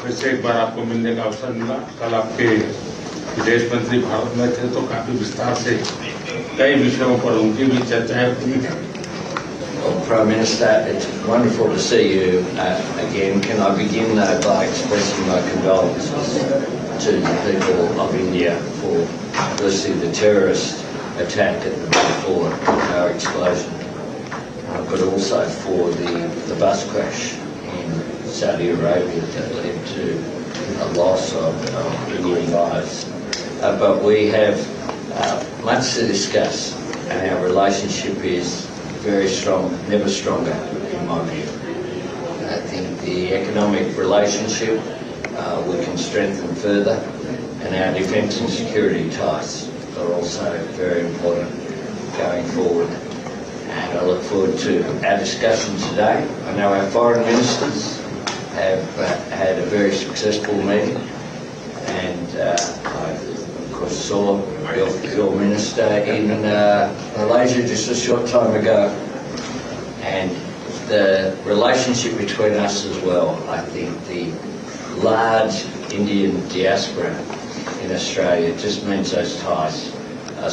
फिर से एक बार आपको मिलने का अवसर मिला। कल आपके विदेश मंत्री भारत में थे तो काफी विस्तार से कई विषयों पर उनकी भी चर्चाएं हुई हैं। Well, Prime Minister, it's wonderful to see you again. Can I begin by expressing my condolences to the people of India for firstly the terrorist attack at the Balfour Tower explosion, but also for the bus crash in Saudi Arabia that led to a loss of Indian lives. But we have much to discuss, and our relationship is very strong, never stronger in my view. I think the economic relationship we can strengthen further, and our defence and security ties are also very important going forward. And I look forward to our discussion today. I know our foreign ministers have had a very successful meeting, and I of course saw your minister in Malaysia just a short time ago, and the relationship between us as well. I think the large Indian diaspora in Australia just means those ties are